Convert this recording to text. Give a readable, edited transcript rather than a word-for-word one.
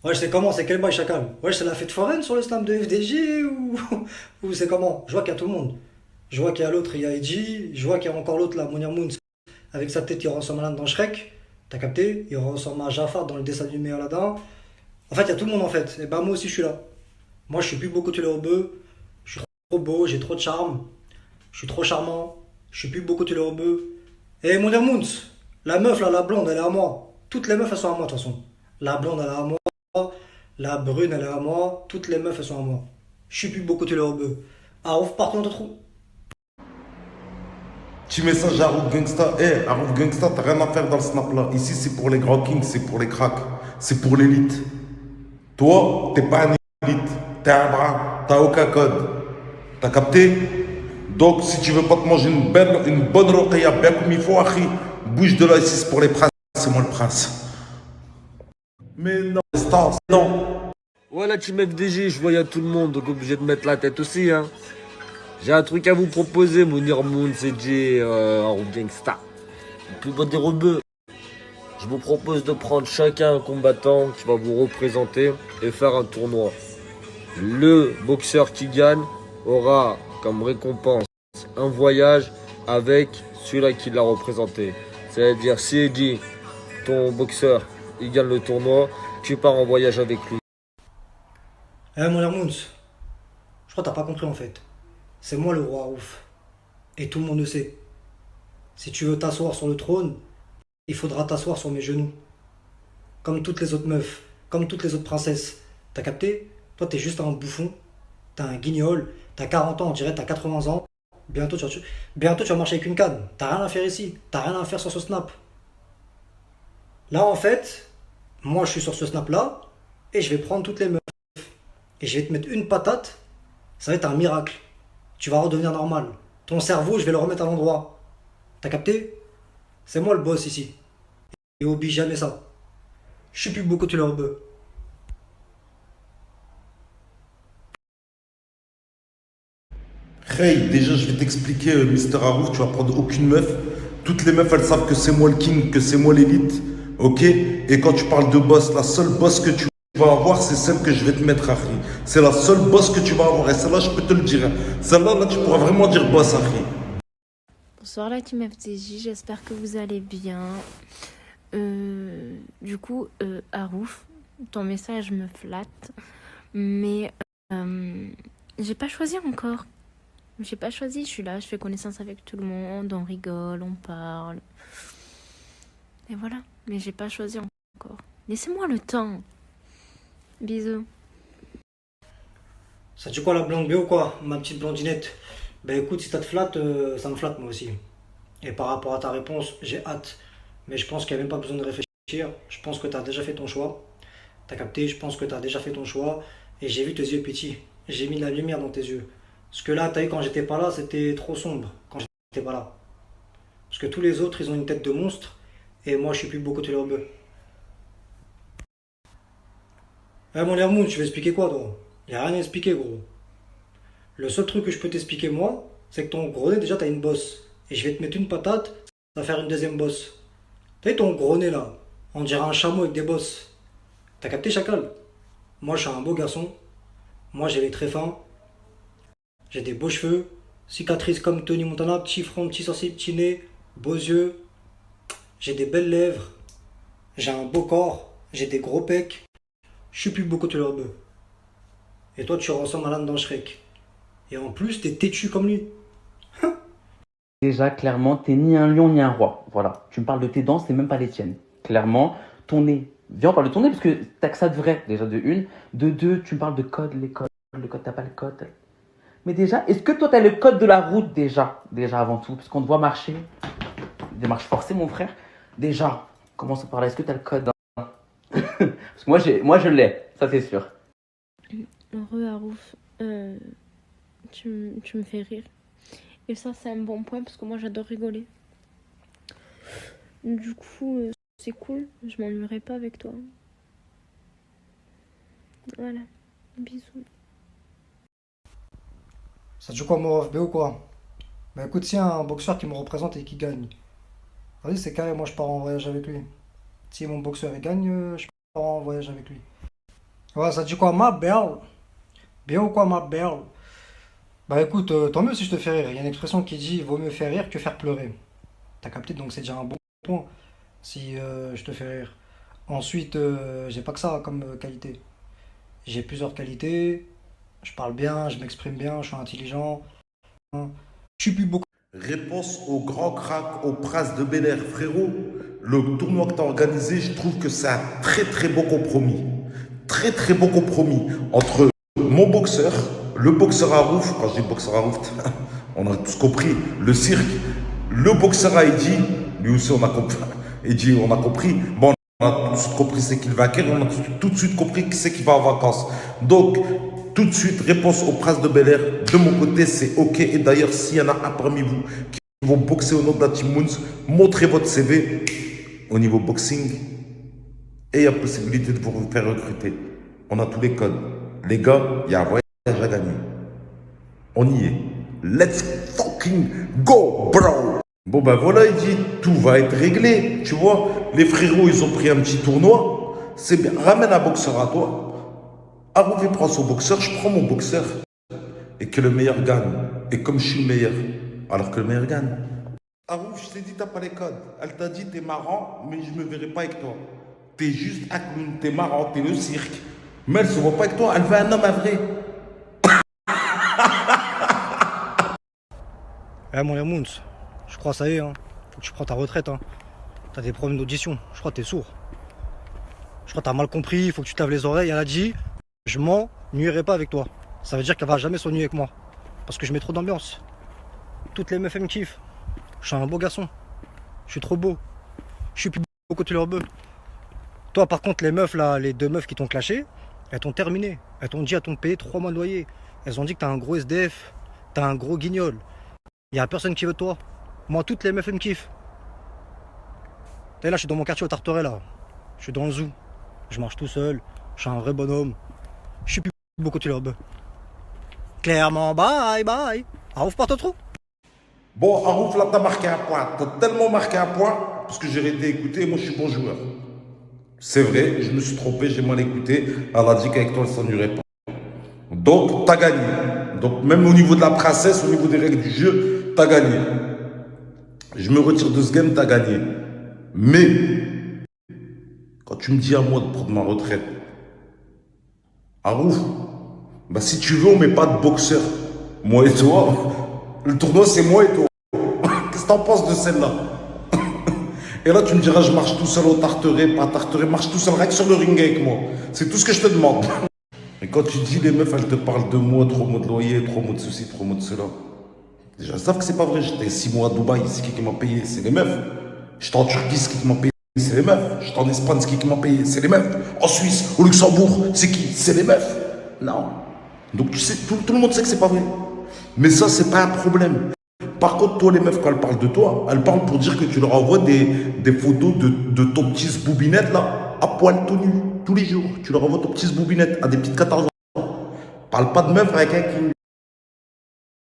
Ouais, c'est comment? C'est quel bail, chacal? Ouais, c'est la fête foraine sur le snap de FDJ ou, ou c'est comment? Je vois qu'il y a tout le monde. Je vois qu'il y a l'autre, il y a Edgy. Je vois qu'il y a encore l'autre, là, Monia Moons, avec sa tête qui ressemble à l'âne dans Shrek. T'as capté? Il ressemble à Jafar dans le dessin animé Aladdin. En fait, il y a tout le monde en fait. Et bah, moi aussi, je suis là. Moi, je suis plus beau que tu le rebeu. Je suis trop beau, j'ai trop de charme. Je suis trop charmant. Je suis plus beau que tu le rebeu. Et Monia Moons, la meuf, là, la blonde, elle est à moi. Toutes les meufs, elles sont à moi, de toute façon. La blonde, elle est à moi. La brune, elle est à moi. Toutes les meufs, elles sont à moi. Je suis plus beau côté le rebeu. Ah, ouf, partons de trou. Petit message à Rouf Gangsta. Eh, à Rouf Gangsta, t'as rien à faire dans le snap là. Ici, c'est pour les grands kings, c'est pour les cracks, c'est pour l'élite. Toi, t'es pas un élite. T'es un bras, t'as aucun code. T'as capté? Donc, si tu veux pas te manger une bonne roquilla bien comme il faut, Akhi, bouge de là ici, c'est pour les princes, c'est moi le prince. Mais non, Stas, non. Voilà, Team FDJ, je vois y a tout le monde, donc obligé de mettre la tête aussi, hein. J'ai un truc à vous proposer, Mounir Moon, CJ, en gangsta. Le plus beau des rebeux. Je vous propose de prendre chacun un combattant qui va vous représenter et faire un tournoi. Le boxeur qui gagne aura comme récompense un voyage avec celui-là qui l'a représenté. C'est-à-dire, si Eddie, ton boxeur, il gagne le tournoi, tu pars en voyage avec lui. Eh, mon Hermoons, je crois que t'as pas compris en fait. C'est moi le roi ouf. Et tout le monde le sait. Si tu veux t'asseoir sur le trône, il faudra t'asseoir sur mes genoux. Comme toutes les autres meufs, comme toutes les autres princesses. T'as capté? Toi, t'es juste un bouffon. T'as un guignol. T'as 40 ans, on dirait t'as 80 ans. Bientôt, tu vas marcher avec une canne. T'as rien à faire ici. T'as rien à faire sur ce snap. Là, en fait, moi, je suis sur ce snap-là. Et je vais prendre toutes les meufs. Et je vais te mettre une patate. Ça va être un miracle. Tu vas redevenir normal. Ton cerveau, je vais le remettre à l'endroit. T'as capté? C'est moi le boss ici. Et oublie jamais ça. Je suis plus beaucoup de leur bœuf. Hey, déjà, je vais t'expliquer, Mister Harouf, tu vas prendre aucune meuf. Toutes les meufs, elles savent que c'est moi le king, que c'est moi l'élite. Ok? Et quand tu parles de boss, la seule boss que tu vas avoir, c'est celle que je vais te mettre, Harry. C'est la seule boss que tu vas avoir. Et celle-là, je peux te le dire. Celle-là, là, tu pourras vraiment dire boss, Harry. Bonsoir la team FTJ, j'espère que vous allez bien. Harouf, ton message me flatte, mais j'ai pas choisi encore. J'ai pas choisi, je suis là, je fais connaissance avec tout le monde, on rigole, on parle. Et voilà, mais j'ai pas choisi encore. Laissez-moi le temps. Bisous. Ça te dit quoi la blonde B ou quoi, ma petite blondinette? Ben écoute, si ça te flatte, ça me flatte moi aussi. Et par rapport à ta réponse, j'ai hâte. Mais je pense qu'il n'y a même pas besoin de réfléchir. Je pense que tu as déjà fait ton choix. T'as capté? Je pense que tu as déjà fait ton choix. Et j'ai vu tes yeux petits. J'ai mis de la lumière dans tes yeux. Parce que là, t'as vu, quand j'étais pas là, c'était trop sombre. Quand j'étais pas là. Parce que tous les autres, ils ont une tête de monstre. Et moi, je suis plus beau côté leur bœuf. Eh mon Lermoun, tu veux expliquer quoi, toi? Y a rien à expliquer, gros. Le seul truc que je peux t'expliquer, moi, c'est que ton gros nez, déjà, t'as une bosse. Et je vais te mettre une patate, ça va faire une deuxième bosse. T'as vu ton gros nez, là? On dirait un chameau avec des bosses. T'as capté, chacal? Moi, je suis un beau garçon. Moi, j'ai les traits fins. J'ai des beaux cheveux. Cicatrices comme Tony Montana. Petit front, petit sourcil, petit nez. Beaux yeux. J'ai des belles lèvres. J'ai un beau corps. J'ai des gros pecs. Je suis plus beau que tu leur bœuf. Et toi, tu ressembles à l'âne dans Shrek. Et en plus, t'es têtu comme lui. Déjà, clairement, t'es ni un lion ni un roi. Voilà. Tu me parles de tes dents, c'est même pas les tiennes. Clairement, ton nez. Viens, on parle de ton nez parce que t'as que ça de vrai, déjà, de une. De deux, tu me parles de code, les codes. Le code, t'as pas le code. Mais déjà, est-ce que toi, t'as le code de la route déjà? Déjà, avant tout, parce qu'on te voit marcher. Des marches forcées, mon frère. Déjà, commence par là. Est-ce que t'as le code, hein? Parce que moi, je l'ai. Ça, c'est sûr. Heureux Harouf, tu me fais rire. Et ça, c'est un bon point parce que moi, j'adore rigoler. Du coup, c'est cool. Je m'ennuierai pas avec toi. Voilà. Bisous. Ça te joue quoi, Morov B ou quoi? Bah écoute, si y a un boxeur qui me représente et qui gagne, vas-y, c'est carré, moi je pars en voyage avec lui. Si mon boxeur il gagne, je pars en voyage avec lui. Ouais, ça dit quoi, ma belle? Bien ou quoi, ma belle? Bah écoute, tant mieux si je te fais rire. Il y a une expression qui dit vaut mieux faire rire que faire pleurer. T'as capté, donc c'est déjà un bon point si je te fais rire. Ensuite, j'ai pas que ça comme qualité. J'ai plusieurs qualités. Je parle bien, je m'exprime bien, je suis intelligent. Hein. Je suis plus beaucoup. Réponse au grand crack, au Prince de Bel Air, frérot. Le tournoi que tu as organisé, je trouve que c'est un très très beau compromis. Très très beau compromis entre mon boxeur, le boxeur Arouf, quand je dis boxeur Arouf, on a tous compris, le cirque, le boxeur Aïdi, lui aussi on a compris, Aïdi, on a compris. Bon, on a tout de suite compris c'est qu'il va acquérir, on a tout de suite compris qui c'est qui va en vacances. Donc, tout de suite, réponse au Prince de Bel Air. De mon côté, c'est OK. Et d'ailleurs, s'il y en a un parmi vous qui vont boxer au nom de la Team Moons, montrez votre CV au niveau boxing et il y a possibilité de vous faire recruter. On a tous les codes. Les gars, il y a un voyage à gagner. On y est. Let's fucking go, bro! Bon ben voilà, il dit, tout va être réglé. Tu vois, les frérots, ils ont pris un petit tournoi. C'est bien. Ramène un boxeur à toi. Arouvé prend son boxeur, je prends mon boxeur. Et que le meilleur gagne. Et comme je suis le meilleur, alors que le meilleur gagne. Arouf, je t'ai dit, t'as pas les codes. Elle t'a dit, t'es marrant, mais je me verrai pas avec toi. T'es juste un clown, t'es marrant, t'es le cirque. Mais elle se voit pas avec toi, elle veut un homme à vrai. Eh mon Moons, je crois ça y est, hein. Faut que tu prends ta retraite, hein. T'as des problèmes d'audition, je crois que t'es sourd. Je crois que t'as mal compris, il faut que tu t'aves les oreilles. Elle a dit, je m'ennuierai pas avec toi. Ça veut dire qu'elle va jamais s'ennuyer avec moi. Parce que je mets trop d'ambiance. Toutes les meufs elles me kiffent. Je suis un beau garçon. Je suis trop beau. Je suis plus beau que tu leur veux. Toi par contre les meufs là, les deux meufs qui t'ont clashé, elles t'ont terminé. Elles t'ont dit elles t'ont payé 3 mois de loyer. Elles ont dit que t'as un gros SDF, t'as un gros guignol. Y a personne qui veut de toi. Moi toutes les meufs elles me kiffent. Et là je suis dans mon quartier au Tarteret là. Je suis dans le zoo. Je marche tout seul. Je suis un vrai bonhomme. Je suis plus beau que tu leur veux. Clairement, bye bye. Ouvre pas ton trou. Bon, Arouf, là, t'as marqué un point. T'as tellement marqué un point, parce que j'ai été écouté, moi je suis bon joueur. C'est vrai, je me suis trompé, j'ai mal écouté. Elle a dit qu'avec toi, elle s'ennuierait pas. Donc, t'as gagné. Donc, même au niveau de la princesse, au niveau des règles du jeu, t'as gagné. Je me retire de ce game, t'as gagné. Mais, quand tu me dis à moi de prendre ma retraite, Arouf, bah si tu veux, on met pas de boxeur. Moi et toi, le tournoi c'est moi et toi. Qu'est-ce que t'en penses de celle-là? Et là, tu me diras, je marche tout seul au Tarteret, pas Tarteret, marche tout seul, rien que sur le ring avec moi. C'est tout ce que je te demande. Et quand tu dis, les meufs, elles te parlent de moi, 3 mois de loyer, 3 mois de ceci, 3 mois de cela. Déjà, elles savent que c'est pas vrai. J'étais 6 mois à Dubaï, c'est qui m'a payé? C'est les meufs. J'étais en Turquie, c'est qui m'a payé? C'est les meufs. J'étais en Espagne, c'est qui m'a payé? C'est les meufs. En Suisse, au Luxembourg, c'est qui? C'est les meufs. Non. Donc tu sais, tout le monde sait que c'est pas vrai. Mais ça, c'est pas un problème. Par contre, toi, les meufs, quand elles parlent de toi, elles parlent pour dire que tu leur envoies des photos de ton petit boubinette là, à poil tout nu, tous les jours. Tu leur envoies ton petit boubinette à des petites 14 ans. Parle pas de meufs avec un king.